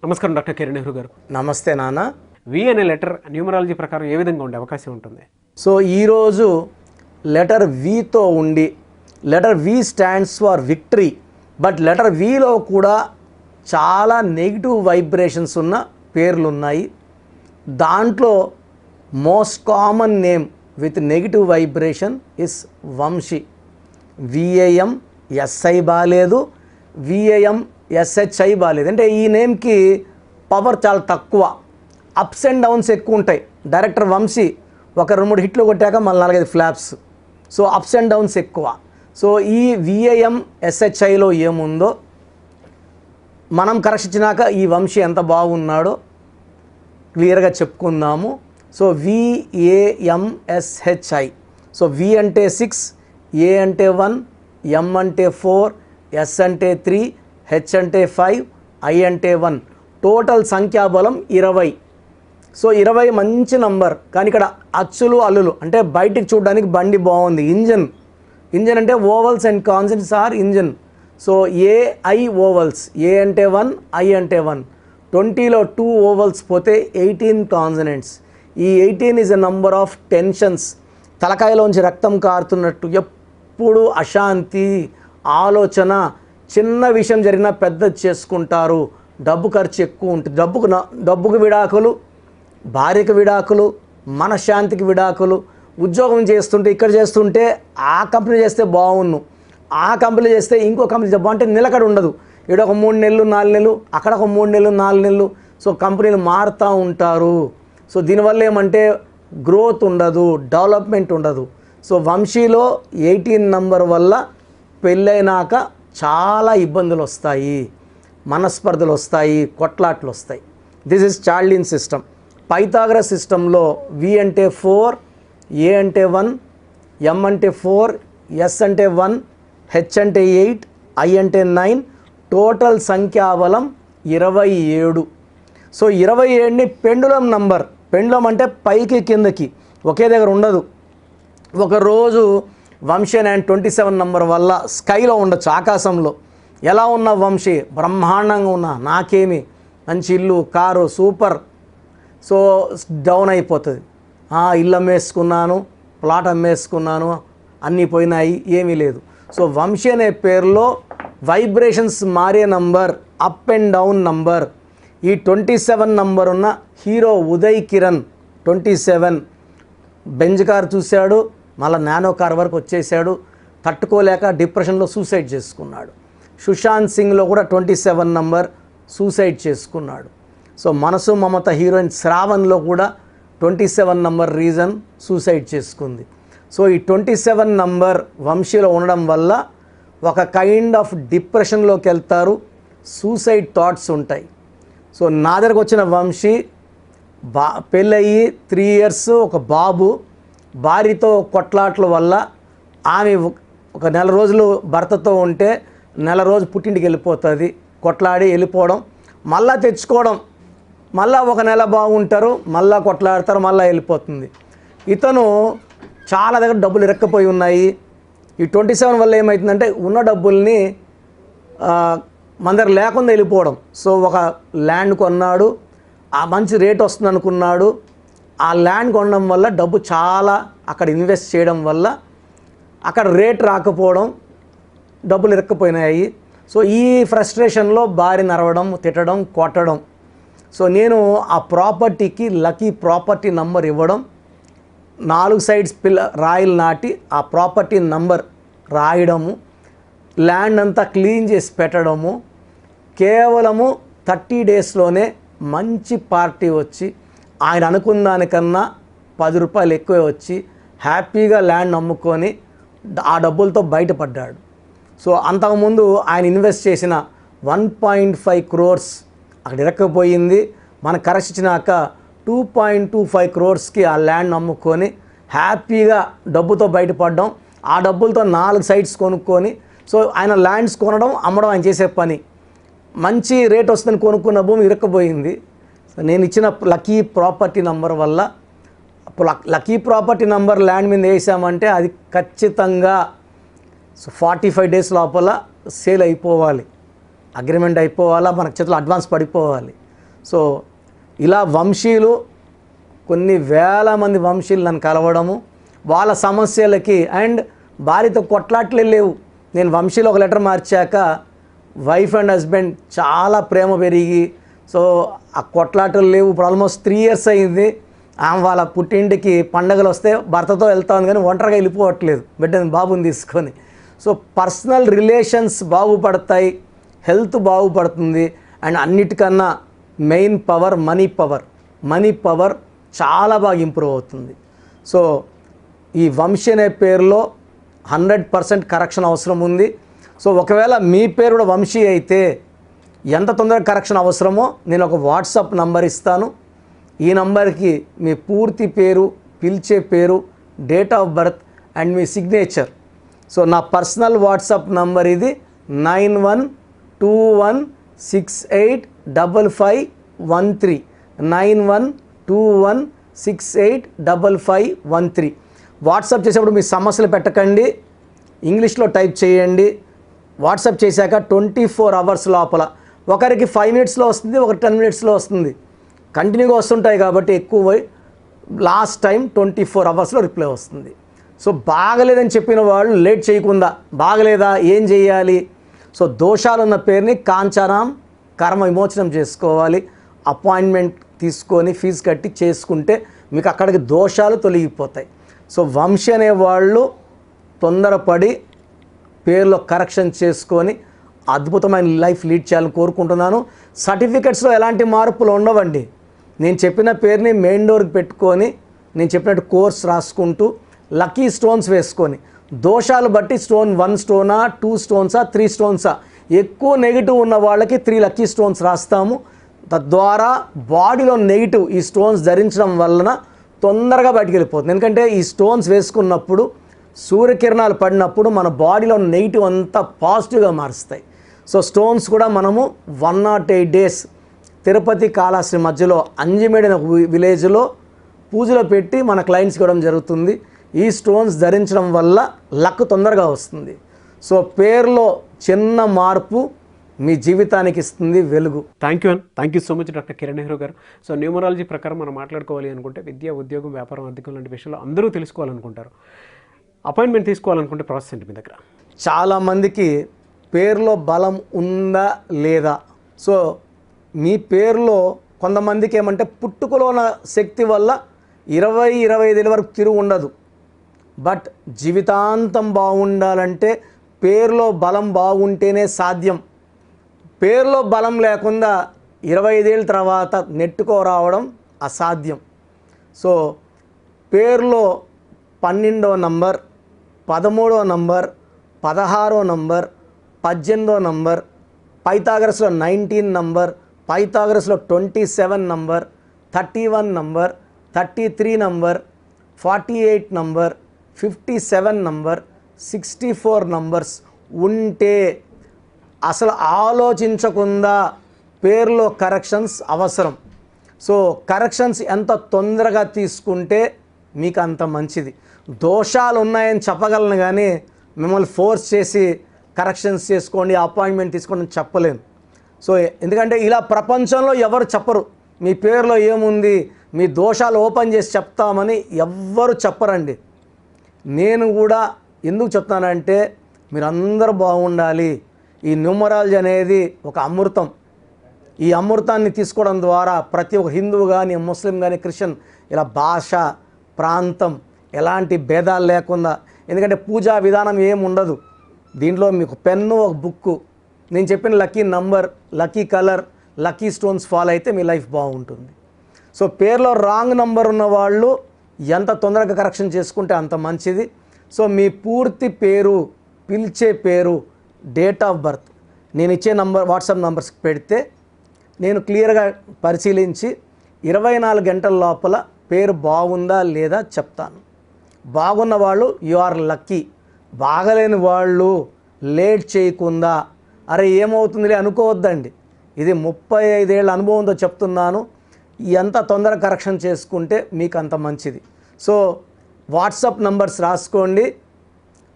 నమస్కారం డాక్టర్ కిరణ్ నెహ్రూ గారు. నమస్తే నాన్న. వి అనే లెటర్ న్యూమరాలజీ ప్రకారం ఏ విధంగా ఉండే అవకాశం ఉంటుంది? సో ఈరోజు లెటర్ వితో ఉండి, letter V stands for victory, but letter విలో కూడా చాలా నెగిటివ్ వైబ్రేషన్స్ ఉన్న పేర్లు ఉన్నాయి. దాంట్లో most common name with negative vibration is Vamshi. V A M S I బాగాలేదు, విఏఎం ఎస్హెచ్ఐ బాగాలేదు. అంటే ఈ నేమ్కి పవర్ చాలా తక్కువ, అప్స్ అండ్ డౌన్స్ ఎక్కువ ఉంటాయి. డైరెక్టర్ వంశీ ఒక 2-3 హిట్లు కొట్టాక మళ్ళీ 4-5 flops. So ups and downs ఎక్కువ. సో ఈ విఏఎం ఎస్హెచ్ఐలో ఏముందో మనం కరెక్ట్ ఈ వంశీ ఎంత బాగున్నాడో క్లియర్గా చెప్పుకుందాము. సో విఏఎంఎస్హెచ్ఐ. సో వి అంటే 6, ఏ అంటే 1, ఎం అంటే 4, ఎస్ అంటే 3, హెచ్ అంటే 5, ఐ అంటే 1. టోటల్ సంఖ్యాబలం 20. సో 20 మంచి నంబర్. కానీ ఇక్కడ అచ్చులు అల్లులు అంటే బయటికి చూడడానికి బండి బాగుంది. ఇంజన్ అంటే vowels and consonants are engine. So A I vowels, A అంటే 1, ఐ అంటే 1. 20లో 2 ఓవల్స్ పోతే 18 కాన్సనెంట్స్. ఈ 18 is a number of tensions. తలకాయలోంచి రక్తం కారుతున్నట్టు ఎప్పుడు అశాంతి, ఆలోచన, చిన్న విషయం జరిగినా పెద్దది చేసుకుంటారు. డబ్బు ఖర్చు ఎక్కువ ఉంటుంది. డబ్బుకు విడాకులు, భార్యకు విడాకులు, మనశ్శాంతికి విడాకులు. ఉద్యోగం చేస్తుంటే ఇక్కడ చేస్తుంటే ఆ కంపెనీ చేస్తే బాగున్ను, ఆ కంపెనీ చేస్తే ఇంకో కంపెనీ బాగుంటే నిలకడ ఉండదు. ఇక్కడ ఒక 3 నెలలు 4 నెలలు, అక్కడ ఒక 3 నెలలు 4 నెలలు. సో కంపెనీలు మారుతూ ఉంటారు. సో దీనివల్ల ఏమంటే గ్రోత్ ఉండదు, డెవలప్మెంట్ ఉండదు. సో వంశీలో 18 నంబర్ వల్ల పెళ్ళైనాక చాలా ఇబ్బందులు వస్తాయి, మనస్పర్ధలు వస్తాయి, కొట్లాట్లు వస్తాయి. This is చార్లిన్ system. పైథాగరస్ సిస్టంలో వి అంటే 4, ఏ అంటే 1, ఎం అంటే 4, ఎస్ అంటే 1, హెచ్ అంటే 8, ఐ అంటే 9. టోటల్ సంఖ్యాబలం 27. సో 27ని పెండులం నంబర్. పెండులం అంటే పైకి కిందకి ఒకే దగ్గర ఉండదు. ఒకరోజు వంశీ అండ్ 27 నంబర్ వల్ల స్కైలో ఉండొచ్చు, ఆకాశంలో. ఎలా ఉన్న వంశీ? బ్రహ్మాండంగా ఉన్నా, నాకేమి, మంచి ఇల్లు, కారు, సూపర్. సో డౌన్ అయిపోతుంది. ఇల్లు అమ్మేసుకున్నాను, ప్లాట్ అమ్మేసుకున్నాను, అన్నీ పోయినాయి, ఏమీ లేదు. సో వంశీ అనే పేరులో వైబ్రేషన్స్ మారే number, up and down number. ఈ 27 నంబర్ ఉన్న hero Uday Kiran 27 Benz car చూశాడు, మళ్ళీ నానో కార్ వరకు వచ్చేసాడు. తట్టుకోలేక డిప్రెషన్లో సూసైడ్ చేసుకున్నాడు. సుశాంత్ సింగ్లో కూడా 27 నంబర్ సూసైడ్ చేసుకున్నాడు. సో మనసు మమత హీరోయిన్ శ్రావణ్లో కూడా 27 నంబర్ రీజన్ సూసైడ్ చేసుకుంది. సో ఈ 27 నంబర్ వంశీలో ఉండడం వల్ల ఒక కైండ్ ఆఫ్ డిప్రెషన్లోకి వెళ్తారు, సూసైడ్ థాట్స్ ఉంటాయి. సో నా దగ్గరకు వచ్చిన వంశీ పెళ్ళయి 3 years, ఒక బాబు. భార్యతో కొట్లాట్ల వల్ల ఆమె ఒక 1 నెల రోజులు భర్తతో ఉంటే 1 నెల రోజు పుట్టింటికి వెళ్ళిపోతుంది. కొట్లాడి వెళ్ళిపోవడం, మళ్ళా తెచ్చుకోవడం, మళ్ళీ ఒక 1 నెల బాగుంటారు, మళ్ళీ కొట్లాడతారు, మళ్ళీ వెళ్ళిపోతుంది. ఇతను చాలా దగ్గర డబ్బులు ఇరక్కపోయి ఉన్నాయి. ఈ 27 వల్ల ఏమవుతుందంటే ఉన్న డబ్బుల్ని మన దగ్గర లేకుండా వెళ్ళిపోవడం. సో ఒక ల్యాండ్ కొన్నాడు, ఆ మంచి రేట్ వస్తుంది అనుకున్నాడు. ఆ ల్యాండ్ కొనడం వల్ల డబ్బు చాలా అక్కడ ఇన్వెస్ట్ చేయడం వల్ల అక్కడ రేట్ రాకపోవడం, డబ్బులు ఇరక్కపోయినాయి. సో ఈ ఫ్రస్ట్రేషన్లో భార్య నరవడం, తిట్టడం, కొట్టడం. సో నేను ఆ ప్రాపర్టీకి లక్కీ ప్రాపర్టీ నంబర్ ఇవ్వడం, 4 సైడ్స్ రాయిలు నాటి ఆ ప్రాపర్టీ నంబర్ రాయడము, ల్యాండ్ అంతా క్లీన్ చేసి పెట్టడము. కేవలము 30 daysలోనే మంచి పార్టీ వచ్చి ఆయన అనుకున్న దానికన్నా 10 రూపాయలు ఎక్కువే వచ్చి హ్యాపీగా ల్యాండ్ అమ్ముకొని ఆ డబ్బులతో బయటపడ్డాడు. సో అంతకుముందు ఆయన ఇన్వెస్ట్ చేసిన 1.5 crores అక్కడ ఇరక్కపోయింది. మనకు కరెక్ట్ ఇచ్చినాక 2.25 crores ఆ ల్యాండ్ అమ్ముకొని హ్యాపీగా డబ్బుతో బయటపడ్డాం. ఆ డబ్బులతో 4 sites కొనుక్కొని, సో ఆయన ల్యాండ్స్ కొనడం, అమ్మడం ఆయన చేసే పని. మంచి రేట్ వస్తుందని కొనుక్కున్న భూమి ఇరక్కపోయింది. నేను ఇచ్చిన లక్కీ ప్రాపర్టీ నంబర్ వల్ల, లక్కీ ప్రాపర్టీ నంబర్ ల్యాండ్ మీద వేసామంటే అది ఖచ్చితంగా 45 days లోపల సేల్ అయిపోవాలి, అగ్రిమెంట్ అయిపోవాలా, మనకు చేతిలో అడ్వాన్స్ పడిపోవాలి. సో ఇలా వంశీయులు కొన్ని వేల మంది వంశీయులు నన్ను కలవడము, వాళ్ళ సమస్యలకి అండ్ భార్యతో కొట్లాట్లే లేవు. నేను వంశీలో ఒక లెటర్ మార్చాక వైఫ్ అండ్ హస్బెండ్ చాలా ప్రేమ పెరిగి సో ఆ కొట్లాటలు లేవు. ఇప్పుడు ఆల్మోస్ట్ 3 years అయింది. ఆమె వాళ్ళ పుట్టింటికి పండగలు వస్తే భర్తతో వెళ్తా ఉంది కానీ ఒంటరిగా వెళ్ళిపోవట్లేదు బిడ్డని బాబుని తీసుకొని. సో పర్సనల్ రిలేషన్స్ బాగుపడతాయి, హెల్త్ బాగుపడుతుంది అండ్ అన్నిటికన్నా మెయిన్ పవర్ మనీ పవర్ చాలా బాగా ఇంప్రూవ్ అవుతుంది. సో ఈ వంశీ అనే పేరులో 100% కరెక్షన్ అవసరం ఉంది. సో ఒకవేళ మీ పేరు కూడా వంశీ అయితే ఎంత తొందరగా కరెక్షన్ అవసరమో నేను ఒక వాట్సాప్ నంబర్ ఇస్తాను. ఈ నంబర్కి మీ పూర్తి పేరు, పిలిచే పేరు, date of birth and me signature. So నా పర్సనల్ వాట్సాప్ నంబర్ ఇది 9121685513 9121685513. వాట్సాప్ చేసేప్పుడు మీ సమస్యలు పెట్టకండి, ఇంగ్లీష్లో టైప్ చేయండి. వాట్సాప్ చేశాక 24 hours లోపల ఒకరికి 5 minutesలో వస్తుంది, ఒకరికి 10 minutesలో వస్తుంది. కంటిన్యూగా వస్తుంటాయి కాబట్టి ఎక్కువ లాస్ట్ టైం 24 hoursలో రిప్లై వస్తుంది. సో బాగలేదని చెప్పిన వాళ్ళు లేట్ చేయకుండా బాగలేదా ఏం చేయాలి? సో దోషాలున్న పేరుని కాంచారాం కర్మ విమోచనం చేసుకోవాలి. అపాయింట్మెంట్ తీసుకొని ఫీజు కట్టి చేసుకుంటే మీకు అక్కడికి దోషాలు తొలగిపోతాయి. సో వంశీ అనేవాళ్ళు తొందరపడి పేరులో కరెక్షన్ చేసుకొని అద్భుతమైన లైఫ్ లీడ్ చేయాలని కోరుకుంటున్నాను. సర్టిఫికెట్స్లో ఎలాంటి మార్పులు ఉండవండి. నేను చెప్పిన పేరుని మెయిన్ డోర్కి పెట్టుకొని నేను చెప్పినట్టు కోర్స్ రాసుకుంటూ లక్కీ స్టోన్స్ వేసుకొని దోషాలు బట్టి స్టోన్ 1 స్టోనా 2 స్టోన్సా 3 స్టోన్సా ఎక్కువ నెగిటివ్ ఉన్న వాళ్ళకి 3 లక్కీ స్టోన్స్ రాస్తాము. తద్వారా బాడీలో నెగిటివ్ ఈ స్టోన్స్ ధరించడం వలన తొందరగా బయటికి వెళ్ళిపోతుంది. ఎందుకంటే ఈ స్టోన్స్ వేసుకున్నప్పుడు సూర్యకిరణాలు పడినప్పుడు మన బాడీలో నెగిటివ్ అంతా పాజిటివ్గా మారుస్తాయి. సో స్టోన్స్ కూడా మనము 108 days తిరుపతి కాళహస్తి మధ్యలో అంజిమేడ్ అనే విలేజ్లో పూజలో పెట్టి మన క్లయింట్స్కి ఇవ్వడం జరుగుతుంది. ఈ స్టోన్స్ ధరించడం వల్ల లక్ తొందరగా వస్తుంది. సో పేరులో చిన్న మార్పు మీ జీవితానికి ఇస్తుంది వెలుగు. Thank you so much doctor Kiran Nehru గారు. సో న్యూమరాలజీ ప్రకారం మనం మాట్లాడుకోవాలి అనుకుంటే విద్య, ఉద్యోగం, వ్యాపారం, ఆర్థికం లాంటి విషయాలు అందరూ తెలుసుకోవాలనుకుంటారు. అపాయింట్మెంట్ తీసుకోవాలనుకుంటే ప్రాసెస్ ఏంటి మీ దగ్గర? చాలామందికి పేరులో బలం ఉందా లేదా. సో మీ పేరులో కొంతమందికి ఏమంటే పుట్టుకలో ఉన్న శక్తి వల్ల 20-25 ఏళ్ళ వరకు తిరుగు ఉండదు. బట్ జీవితాంతం బాగుండాలంటే పేరులో బలం బాగుంటేనే సాధ్యం. పేరులో బలం లేకుండా 25 ఏళ్ళ తర్వాత నెట్టుకోరావడం అసాధ్యం. సో పేరులో 12వ నంబర్, 13వ నంబర్, 16వ నంబర్, 18వ నంబర్, పైథాగరస్లో 19 నంబర్, పైథాగరస్లో 27 number, 31 number, 33 number, 48 number, 57 number, 64 numbers ఉంటే అసలు ఆలోచించకుండా పేరులో కరెక్షన్స్ అవసరం. సో కరెక్షన్స్ ఎంత తొందరగా తీసుకుంటే మీకు అంత మంచిది. దోషాలు ఉన్నాయని చెప్పగలను కానీ మిమ్మల్ని ఫోర్స్ చేసి కరెక్షన్స్ చేసుకోండి, అపాయింట్మెంట్ తీసుకోండి అని చెప్పలేను. సో ఎందుకంటే ఇలా ప్రపంచంలో ఎవరు చెప్పరు. మీ పేరులో ఏముంది, మీ దోషాలు ఓపెన్ చేసి చెప్తామని ఎవ్వరు చెప్పరండి. నేను కూడా ఎందుకు చెప్తానంటే మీరందరూ బాగుండాలి. ఈ న్యూమరాలజీ అనేది ఒక అమృతం. ఈ అమృతాన్ని తీసుకోవడం ద్వారా ప్రతి ఒక్క హిందువు కానీ, ముస్లిం కానీ, క్రిస్టియన్ ఇలా భాష, ప్రాంతం ఎలాంటి భేదాలు లేకుండా, ఎందుకంటే పూజా విధానం ఏముండదు దీంట్లో. మీకు పెన్ను, ఒక బుక్కు, నేను చెప్పిన lucky number, lucky colour, lucky stones follow అయితే మీ లైఫ్ బాగుంటుంది. సో పేరులో రాంగ్ నంబర్ ఉన్న వాళ్ళు ఎంత తొందరగా కరెక్షన్ చేసుకుంటే అంత మంచిది. సో మీ పూర్తి పేరు, పిలిచే పేరు, డేట్ ఆఫ్ బర్త్ నేను ఇచ్చే నంబర్ వాట్సాప్ నంబర్స్కి పెడితే నేను క్లియర్గా పరిశీలించి 24 గంటల లోపల పేరు బాగుందా లేదా చెప్తాను. బాగున్న వాళ్ళు యు ఆర్ లక్కీ. బాగలేని వాళ్ళు లేట్ చేయకుండా అరే ఏమవుతుందిలే అనుకోవద్దండి. ఇది 35 ఏళ్ళ అనుభవంతో చెప్తున్నాను. ఎంత తొందరగా కరెక్షన్ చేసుకుంటే మీకు అంత మంచిది. సో వాట్సాప్ నంబర్స్ రాసుకోండి.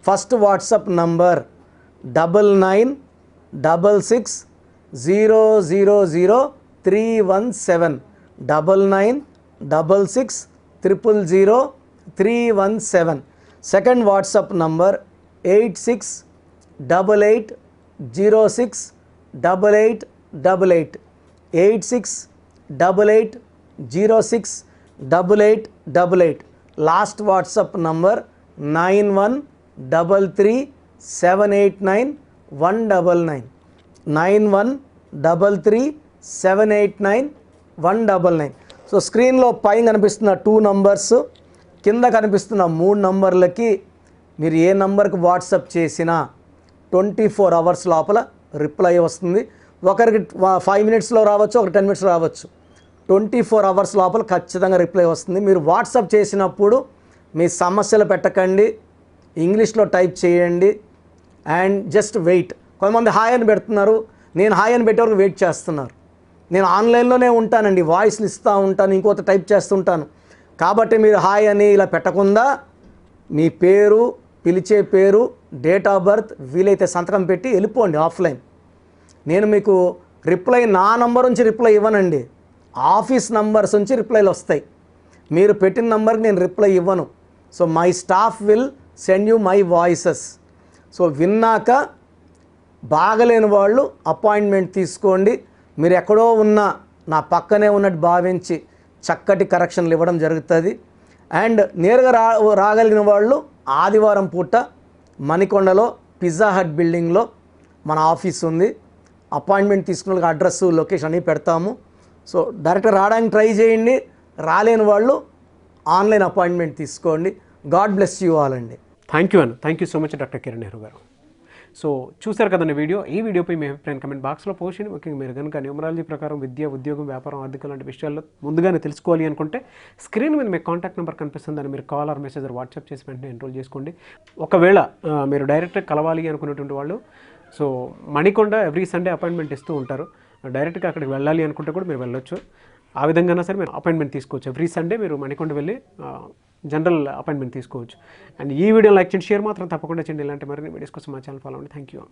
First WhatsApp number 99666003 317 9966000317. Second WhatsApp number 8688068888 8688068888. Last WhatsApp number 9133789199 9133789199. So స్క్రీన్లో పైన కనిపిస్తున్న 2 నంబర్స్, కింద కనిపిస్తున్న 3 నంబర్లకి మీరు ఏ నంబర్కి వాట్సాప్ చేసినా 24 అవర్స్ లోపల రిప్లై వస్తుంది. ఒకరికి 5 మినిట్స్లో రావచ్చు, ఒకరికి 10 మినిట్స్లో రావచ్చు. 24 అవర్స్ లోపల ఖచ్చితంగా రిప్లై వస్తుంది. మీరు వాట్సాప్ చేసినప్పుడు మీ సమస్యలు పెట్టకండి, ఇంగ్లీష్లో టైప్ చేయండి అండ్ జస్ట్ వెయిట్. కొంతమంది హాయ్ అని పెడుతున్నారు, నేను హాయ్ అని పెట్టే వరకు వెయిట్ చేస్తున్నారు. నేను ఆన్లైన్లోనే ఉంటానండి, వాయిస్లు ఇస్తూ ఉంటాను, ఇంకొక టైప్ చేస్తుంటాను. కాబట్టి మీరు హాయ్ అని ఇలా పెట్టకుండా మీ పేరు, పిలిచే పేరు, డేట్ ఆఫ్ బర్త్, వీలైతే సంతకం పెట్టి వెళ్ళిపోండి ఆఫ్లైన్. నేను మీకు రిప్లై నా నంబర్ నుంచి రిప్లై ఇవ్వనండి, ఆఫీస్ నంబర్స్ నుంచి రిప్లైలు వస్తాయి. మీరు పెట్టిన నంబర్కి నేను రిప్లై ఇవ్వను. So my staff will send you my voices. So విన్నాక బాగలేని వాళ్ళు అపాయింట్మెంట్ తీసుకోండి. మీరు ఎక్కడో ఉన్న నా పక్కనే ఉన్నట్టు భావించి చక్కటి కరెక్షన్లు ఇవ్వడం జరుగుతుంది. అండ్ నేరుగా రాగలిగిన వాళ్ళు ఆదివారం పూట మణికొండలో పిజ్జా హట్ బిల్డింగ్లో మన ఆఫీస్ ఉంది. అపాయింట్మెంట్ తీసుకున్న వాళ్ళకి అడ్రస్, లొకేషన్ అన్నీ పెడతాము. సో డైరెక్ట్గా రావడానికి ట్రై చేయండి, రాలేని వాళ్ళు ఆన్లైన్ అపాయింట్మెంట్ తీసుకోండి. గాడ్ బ్లెస్ యూ ఆల్ అండి. Thank you so much doctor Kiran Nehru గారు. సో చూసారు కదండి వీడియో. ఈ వీడియోపై మీ అభిప్రాయం కమెంట్ బాక్స్లో పోస్ట్ చేయండి. ముఖ్యంగా మీరు కనుక న్యూమరాలజీ ప్రకారం విద్య, ఉద్యోగం, వ్యాపారం, ఆర్థిక లాంటి విషయాల్లో ముందుగానే తెలుసుకోవాలి అనుకుంటే స్క్రీన్ మీద మీకు కాంటాక్ట్ నెంబర్ కనిపిస్తుందని మీరు కాల్ ఆర్ మెసేజ్ వాట్సాప్ చేసి వెంటనే ఎన్రోల్ చేసుకోండి. ఒకవేళ మీరు డైరెక్ట్గా కలవాలి అనుకునేటువంటి వాళ్ళు so Manikonda every Sunday appointment ఇస్తూ ఉంటారు. డైరెక్ట్గా అక్కడికి వెళ్ళాలి అనుకుంటే కూడా మీరు వెళ్ళొచ్చు. ఆ విధంగా సరే మీరు అపాయింట్మెంట్ తీసుకోవచ్చు. ఎవ్రీ సండే మీరు మణికొండ వెళ్ళి జనరల్ అపాయింట్మెంట్ తీసుకోవచ్చు. అండ్ ఈ వీడియో లైక్ చేయండి, షేర్ మాత్రం తప్పకుండా చేయండి. ఇలాంటి మరిన్ని వీడియోస్ కోసం మా ఛానల్ ఫాలో అవ్వండి. Thank you.